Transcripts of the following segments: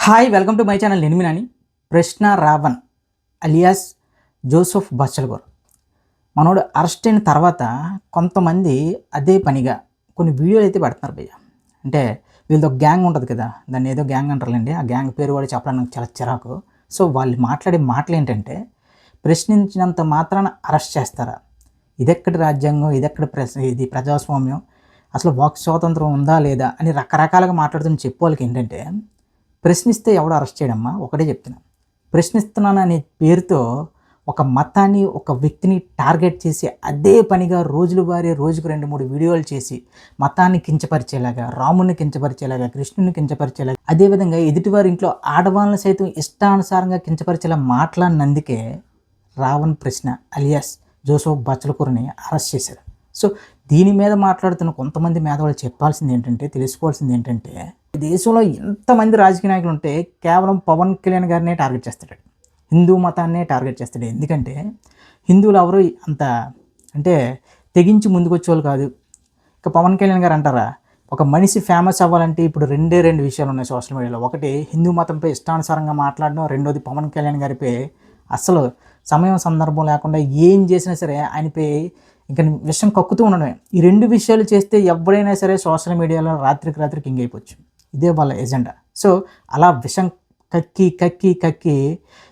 Hi welcome to my channel. నేను మీ నాని. ప్రశ్న Raavan alias Joseph బచ్చలగూర్ మనోడు అరెస్ట్ అయిన తర్వాత కొంతమంది అదే పనిగా కొన్ని వీడియోలు అయితే పెడుతున్నారు భయ్య. అంటే వీళ్ళతో గ్యాంగ్ ఉంటుంది కదా, దాన్ని ఏదో గ్యాంగ్ అంటారులేండి. ఆ గ్యాంగ్ పేరు కూడా చెప్పడానికి నాకు చాలా చిరాకు. సో వాళ్ళు మాట్లాడే మాటలు ఏంటంటే, ప్రశ్నించినంత మాత్రాన అరెస్ట్ చేస్తారా, ఇదెక్కడి రాజ్యాంగం, ఇది ప్రజాస్వామ్యం, అసలు వాక్ స్వాతంత్రం ఉందా లేదా అని రకరకాలుగా మాట్లాడుతున్న చెప్పే వాళ్ళకి ఏంటంటే, ప్రశ్నిస్తే ఎవడు అరెస్ట్ చేయడమ్మా, ఒకటే చెప్తున్నా. ప్రశ్నిస్తున్నాను అనే పేరుతో ఒక మతాన్ని, ఒక వ్యక్తిని టార్గెట్ చేసి అదే పనిగా రోజులు వారి రోజుకు 2-3 వీడియోలు చేసి మతాన్ని కించపరిచేలాగా, రాముని కించపరిచేలాగా, కృష్ణుని కించపరిచేలాగా, అదేవిధంగా ఎదుటివారి ఇంట్లో ఆడవాళ్ళని సైతం ఇష్టానుసారంగా కించపరిచేలా మాట్లాడినందుకే రావణ్ ప్రశ్న అలియాస్ జోసెఫ్ బచ్చలకూర్ని అరెస్ట్ చేశారు. సో దీని మీద మాట్లాడుతున్న కొంతమంది మేధావులు చెప్పాల్సింది ఏంటంటే, తెలుసుకోవాల్సింది ఏంటంటే, దేశంలో ఎంతమంది రాజకీయ నాయకులు ఉంటే కేవలం పవన్ కళ్యాణ్ గారినే టార్గెట్ చేస్తాడు, హిందూ మతాన్నే టార్గెట్ చేస్తాడు. ఎందుకంటే హిందువులు ఎవరు అంత అంటే తెగించి ముందుకొచ్చేవాళ్ళు కాదు. ఇక పవన్ కళ్యాణ్ గారు అంటారా, ఒక మనిషి ఫేమస్ అవ్వాలంటే ఇప్పుడు రెండు విషయాలు ఉన్నాయి సోషల్ మీడియాలో. ఒకటి హిందూ మతంపై ఇష్టానుసారంగా మాట్లాడడం, రెండోది పవన్ కళ్యాణ్ గారిపై అసలు సమయం సందర్భం లేకుండా ఏం చేసినా సరే ఆయనపై ఇంకా విషయం కక్కుతూ ఉండడమే. ఈ 2 విషయాలు చేస్తే ఎవరైనా సరే సోషల్ మీడియాలో రాత్రికి కింగ్ అయిపోవచ్చు. ఇదే వాళ్ళ ఎజెండా. సో అలా విషం కక్కి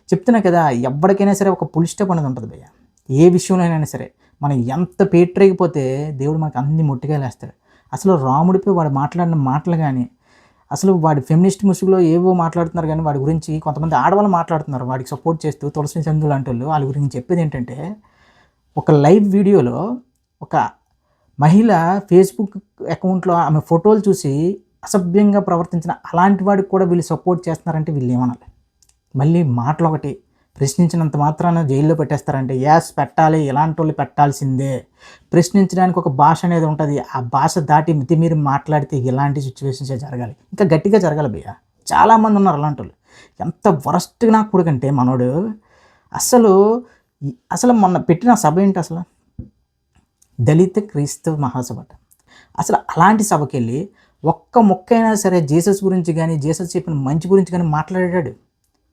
చెప్తున్నా కదా, ఎవరికైనా సరే ఒక పుల్ స్టాప్ అనేది ఉంటుంది భయ్య. ఏ విషయంలోనైనా సరే మనం ఎంత పేటరేగిపోతే దేవుడు మనకు అన్ని ముట్టిగా లేస్తాడు. అసలు రాముడిపై వాడు మాట్లాడిన మాటలు కానీ, అసలు వాడి ఫెమినిస్ట్ ముసుగులో ఏవో మాట్లాడుతున్నారు కానీ వాడి గురించి కొంతమంది ఆడవాళ్ళు మాట్లాడుతున్నారు వాడికి సపోర్ట్ చేస్తూ, తులసి చందు లాంటి వాళ్ళు. వాళ్ళ గురించి చెప్పేది ఏంటంటే, ఒక లైవ్ వీడియోలో ఒక మహిళ ఫేస్బుక్ అకౌంట్లో ఆమె ఫోటోలు చూసి అసభ్యంగా ప్రవర్తించిన అలాంటి వాడికి కూడా వీళ్ళు సపోర్ట్ చేస్తున్నారంటే వీళ్ళు ఏమనాలి? మళ్ళీ మాటలు ఒకటి, ప్రశ్నించినంత మాత్రాన జైల్లో పెట్టేస్తారంటే యాస్ పెట్టాలి, ఇలాంటి వాళ్ళు పెట్టాల్సిందే. ప్రశ్నించడానికి ఒక భాష అనేది ఉంటుంది. ఆ భాష దాటి మితిమీరి మాట్లాడితే ఇలాంటి సిచ్యువేషన్సే జరగాలి, ఇంకా గట్టిగా జరగాలి భయ్య. చాలామంది ఉన్నారు అలాంటి వాళ్ళు. ఎంత వరస్ట్గా నాకు కొడుకంటే మనోడు అసలు మొన్న పెట్టిన సభ ఏంటి అసలు, దళిత క్రైస్తవ మహాసభ. అసలు అలాంటి సభకి వెళ్ళి ఒక్క మొక్కైనా సరే జీసస్ గురించి కానీ, జీసస్ చెప్పిన మంచి గురించి కానీ మాట్లాడాడు.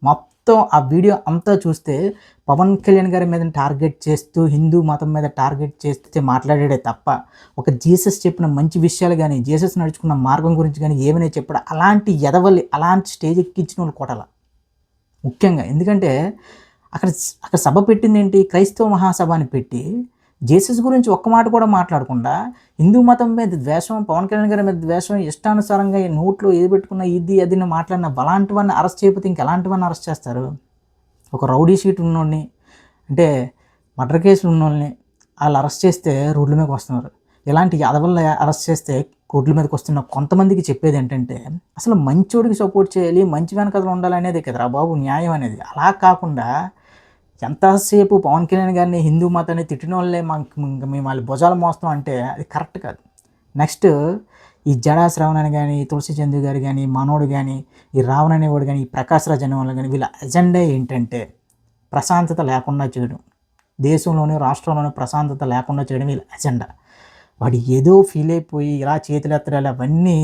మొత్తం ఆ వీడియో అంతా చూస్తే పవన్ కళ్యాణ్ గారి మీద టార్గెట్ చేస్తూ, హిందూ మతం మీద టార్గెట్ చేస్తే మాట్లాడాడే తప్ప ఒక జీసస్ చెప్పిన మంచి విషయాలు కానీ, జీసస్ నడుచుకున్న మార్గం గురించి కానీ ఏమైనా చెప్పాడు? అలాంటి ఎదవల్లి, అలాంటి స్టేజ్ ఎక్కించిన వాళ్ళు కొట్టాల ముఖ్యంగా. ఎందుకంటే అక్కడ సభ పెట్టింది ఏంటి, క్రైస్తవ మహాసభ అని పెట్టి జీసస్ గురించి ఒక్క మాట కూడా మాట్లాడకుండా హిందూ మతం మీద ద్వేషం, పవన్ కళ్యాణ్ గారి మీద ద్వేషం, ఇష్టానుసారంగా నోట్లో ఏది పెట్టుకున్న ఇది అదిని మాట్లాడిన అలాంటి వాడిని అరెస్ట్ చేయకపోతే ఇంకెలాంటి వాడిని అరెస్ట్ చేస్తారు? ఒక రౌడీ షీట్ ఉన్నోడిని, అంటే మర్డర్ కేసులు ఉన్నోళ్ళని వాళ్ళు అరెస్ట్ చేస్తే రోడ్ల మీదకి వస్తున్నారు. ఇలాంటి యాదవల్ని అరెస్ట్ చేస్తే రోడ్ల మీదకి వస్తున్న కొంతమందికి చెప్పేది ఏంటంటే, అసలు మంచోడికి సపోర్ట్ చేయాలి, మంచి వెనకలు ఉండాలి అనేది కదరా బాబు న్యాయం అనేది. అలా కాకుండా ఎంతసేపు పవన్ కళ్యాణ్ గారిని, హిందూ మతాన్ని తిట్టిన వాళ్ళే మేము వాళ్ళ భుజాలు మోస్తాం అంటే అది కరెక్ట్ కాదు. నెక్స్ట్ ఈ జడా శ్రావణ్ అని కానీ, తులసి చందు గారు కానీ, మనోడు కానీ, ఈ రావణ్ అనేవాడు కానీ, ఈ ప్రకాష్ రాజ్ అనేవాళ్ళు కానీ, వీళ్ళ ఎజెండా ఏంటంటే ప్రశాంతత లేకుండా చేయడం, దేశంలోనే రాష్ట్రంలోనే ప్రశాంతత లేకుండా చేయడం వీళ్ళ ఎజెండా. వాడు ఏదో ఫీల్ అయిపోయి ఇలా చేతులు ఎత్తడాలి అవన్నీ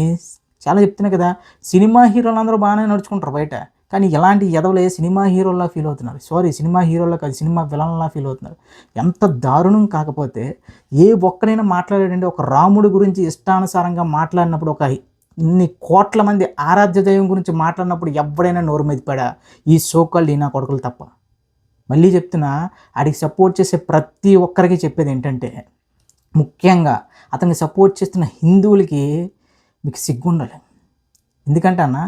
చాలా చెప్తున్నాయి కదా. సినిమా హీరోలు అందరూ బాగానే నడుచుకుంటారు బయట, కానీ ఇలాంటి ఎదవలే సినిమా హీరోల్లా ఫీల్ అవుతున్నారు. సినిమా హీరోల్లా కాదు, సినిమా విలన్లా ఫీల్ అవుతున్నారు. ఎంత దారుణం కాకపోతే ఏ ఒక్కరైనా మాట్లాడాడంటే, ఒక రాముడి గురించి ఇష్టానుసారంగా మాట్లాడినప్పుడు, ఒక ఇన్ని కోట్ల మంది ఆరాధ్య దైవం గురించి మాట్లాడినప్పుడు ఎవడైనా నోరు మెదిపాడా? ఈ సోకాల్డ్ ఈనా కొడుకులు తప్ప. మళ్ళీ చెప్తున్నా, ఆడికి సపోర్ట్ చేసే ప్రతి ఒక్కరికి చెప్పేది ఏంటంటే, ముఖ్యంగా అతనికి సపోర్ట్ చేస్తున్న హిందువులకి మీకు సిగ్గుండాలి. ఎందుకంటే అన్న,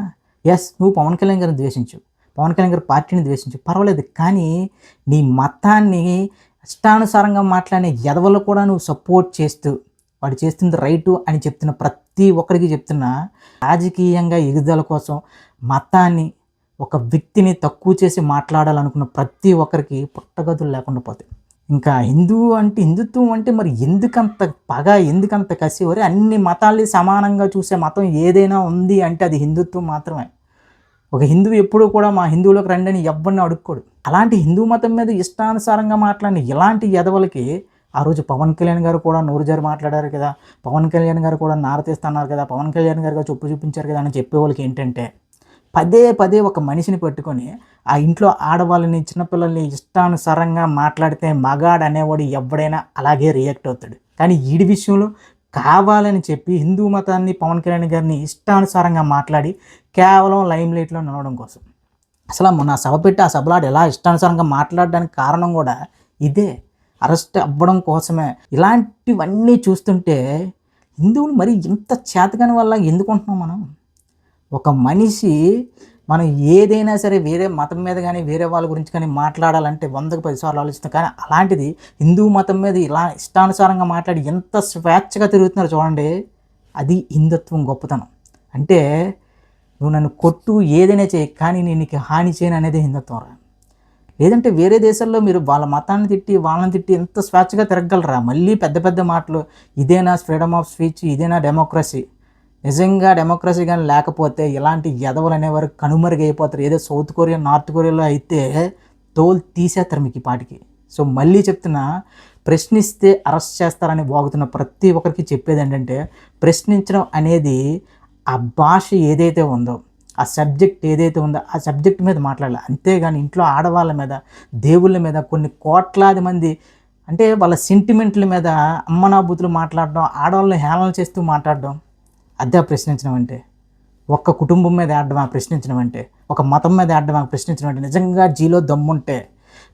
ఎస్ నువ్వు పవన్ కళ్యాణ్ గారిని ద్వేషించు, పవన్ కళ్యాణ్ గారి పార్టీని ద్వేషించు, పర్వాలేదు. కానీ నీ మతాన్ని ఇష్టానుసారంగా మాట్లాడిన ఎదవలు కూడా నువ్వు సపోర్ట్ చేస్తూ వాడు చేస్తుంది రైటు అని చెప్తున్న ప్రతి ఒక్కరికి చెప్తున్నా, రాజకీయంగా ఎదుగుదల కోసం మతాన్ని, ఒక వ్యక్తిని తక్కువ చేసి మాట్లాడాలనుకున్న ప్రతి ఒక్కరికి పుట్టగతులు లేకుండా పోతాయి. ఇంకా హిందుత్వం అంటే మరి ఎందుకంత పగ, ఎందుకంత కసి? వరే అన్ని మతాల్ని సమానంగా చూసే మతం ఏదైనా ఉంది అంటే అది హిందుత్వం మాత్రమే. ఒక హిందువు ఎప్పుడూ కూడా మా హిందువులకు రండి అని ఎవరిని అడుక్కోడు. అలాంటి హిందూ మతం మీద ఇష్టానుసారంగా మాట్లాడిన ఇలాంటి ఎదవలకి ఆ రోజు పవన్ కళ్యాణ్ గారు కూడా నోరు జారి మాట్లాడారు కదా, పవన్ కళ్యాణ్ గారు కూడా నారతీస్తున్నారు కదా, పవన్ కళ్యాణ్ గారు చొప్పు చూపించారు కదా అని చెప్పేవాళ్ళకి ఏంటంటే, పదే పదే ఒక మనిషిని పట్టుకొని ఆ ఇంట్లో ఆడవాళ్ళని చిన్నపిల్లల్ని ఇష్టానుసారంగా మాట్లాడితే మగాడు అనేవాడు ఎవడైనా అలాగే రియాక్ట్ అవుతాడు. కానీ ఈడి విషయంలో కావాలని చెప్పి హిందూ మతాన్ని పవన్ కళ్యాణ్ గారిని ఇష్టానుసారంగా మాట్లాడి కేవలం లైమ్ లైట్‌లో నిలవడం కోసం. అసలు మొన్న సభ పెట్టి ఆ సభలో ఆడు ఎలా ఇష్టానుసారంగా మాట్లాడడానికి కారణం కూడా ఇదే. అరెస్ట్ అవ్వడం కోసమే. ఇలాంటివన్నీ చూస్తుంటే హిందువులు మరి ఇంత చేతకాని వాళ్ళలాగా ఎందుకుంటున్నాం మనం? ఒక మనిషి మనం ఏదైనా సరే వేరే మతం మీద కానీ వేరే వాళ్ళ గురించి కానీ మాట్లాడాలంటే 100కి 10 సార్లు ఆలోచిస్తాం. కానీ అలాంటిది హిందూ మతం మీద ఇలా ఇష్టానుసారంగా మాట్లాడి ఎంత స్వేచ్ఛగా తిరుగుతున్నారో చూడండి. అది హిందుత్వం గొప్పతనం. అంటే నువ్వు నన్ను కొట్టు ఏదైనా చేయి కానీ నేను నీకు హాని చేయను అనేది హిందుత్వం రా. లేదంటే వేరే దేశాల్లో మీరు వాళ్ళ మతాన్ని తిట్టి వాళ్ళని తిట్టి ఎంత స్వేచ్ఛగా తిరగలరా? మళ్ళీ పెద్ద పెద్ద మాటలు, ఇదేనా ఫ్రీడమ్ ఆఫ్ స్పీచ్, ఇదేనా డెమోక్రసీ? నిజంగా డెమోక్రసీ కానీ లేకపోతే ఇలాంటి ఎదవలు అనేవారు కనుమరుగైపోతారు. ఏదో సౌత్ కొరియా నార్త్ కొరియాలో అయితే తోలు తీసేస్తారు మీకు ఈ పాటికి. సో మళ్ళీ చెప్తున్నా, ప్రశ్నిస్తే అరెస్ట్ చేస్తారని వాగుతున్న ప్రతి ఒక్కరికి చెప్పేది ఏంటంటే, ప్రశ్నించడం అనేది ఆ భాష ఏదైతే ఉందో, ఆ సబ్జెక్ట్ ఏదైతే ఉందో ఆ సబ్జెక్ట్ మీద మాట్లాడాలి. అంతేగాని ఇంట్లో ఆడవాళ్ళ మీద, దేవుళ్ళ మీద కొన్ని కోట్లాది మంది అంటే వాళ్ళ సెంటిమెంట్ల మీద అమ్మనాబూతులు మాట్లాడడం, ఆడవాళ్ళని హేళన చేస్తూ మాట్లాడడం, అదే ప్రశ్నించడం అంటే. ఒక్క కుటుంబం మీద ఏడడమా ప్రశ్నించడం అంటే, ఒక మతం మీద ఏడడమా ప్రశ్నించడం అంటే. నిజంగా జీలో దమ్ముంటే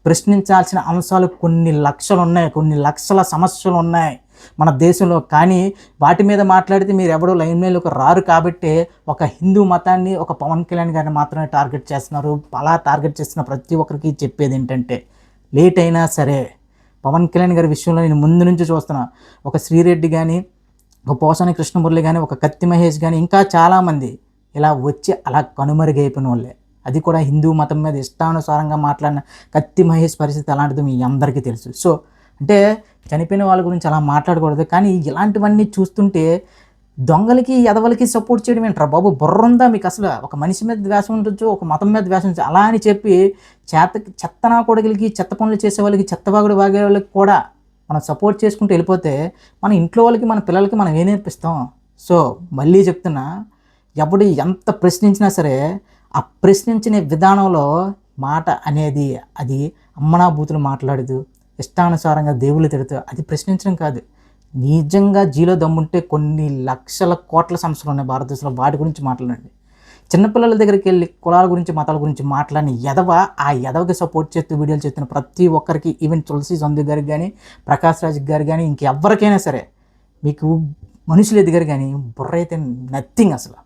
ప్రశ్నించాల్సిన అంశాలు కొన్ని లక్షలు ఉన్నాయి, కొన్ని లక్షల సమస్యలు ఉన్నాయి మన దేశంలో. కానీ వాటి మీద మాట్లాడితే మీరు ఎవడో లైన్ మీదకి రారు కాబట్టి ఒక హిందూ మతాన్ని, ఒక పవన్ కళ్యాణ్ గారిని మాత్రమే టార్గెట్ చేస్తున్నారు. అలా టార్గెట్ చేస్తున్న ప్రతి ఒక్కరికి చెప్పేది ఏంటంటే, లేట్ అయినా సరే పవన్ కళ్యాణ్ గారి విషయంలో నేను ముందు నుంచి చూస్తున్నా. ఒక శ్రీరెడ్డి కానీ, ఒక పోసాని కృష్ణమురళి కానీ, ఒక కత్తి మహేష్ కానీ, ఇంకా చాలామంది ఇలా వచ్చి అలా కనుమరుగైపోయిన వాళ్ళే. అది కూడా హిందూ మతం మీద ఇష్టానుసారంగా మాట్లాడిన కత్తి మహేష్ పరిస్థితి అలాంటిది మీ అందరికీ తెలుసు. సో అంటే చనిపోయిన వాళ్ళ గురించి అలా మాట్లాడకూడదు. కానీ ఇలాంటివన్నీ చూస్తుంటే దొంగలకి ఎదవలకి సపోర్ట్ చేయడం ఏంట్రా బాబు? బుర్ర ఉందా మీకు అసలు? ఒక మనిషి మీద ద్వేషం ఉండొచ్చు, ఒక మతం మీద ద్వేషం ఉండొచ్చు. అలా అని చెప్పి చెత్తనా కొడుకులకి, చెత్త పనులు చేసే వాళ్ళకి, చెత్తవాగుడు వాగే వాళ్ళకి కూడా మనం సపోర్ట్ చేసుకుంటూ వెళ్ళిపోతే మన ఇంట్లో వాళ్ళకి, మన పిల్లలకి మనం ఏం నేర్పిస్తాం? సో మళ్ళీ చెప్తున్నా, ఎవడు ఎంత ప్రశ్నించినా సరే ఆ ప్రశ్నించిన విధానంలో మాట అనేది అది అమ్మనాబూతులు మాట్లాడదు, ఇష్టానుసారంగా దేవుళ్ళు తిడుతూ అది ప్రశ్నించడం కాదు. నిజంగా జీలో దమ్ముంటే కొన్ని లక్షల కోట్ల సమస్యలు ఉన్నాయి భారతదేశంలో, వాటి గురించి మాట్లాడండి. చిన్నపిల్లల దగ్గరికి వెళ్ళి కులాల గురించి, మతాల గురించి మాట్లాడిన ఎదవ, ఆ ఎదవకి సపోర్ట్ చేస్తూ వీడియోలు చేస్తున్న ప్రతి ఒక్కరికి, ఈవెన్ తులసి సంధు గారికి కానీ, ప్రకాష్ రాజ్ గారు కానీ, ఇంకెవ్వరికైనా సరే మీకు మనుషులు ఎదిగారు కానీ బుర్ర అయితే నథింగ్ అసలు.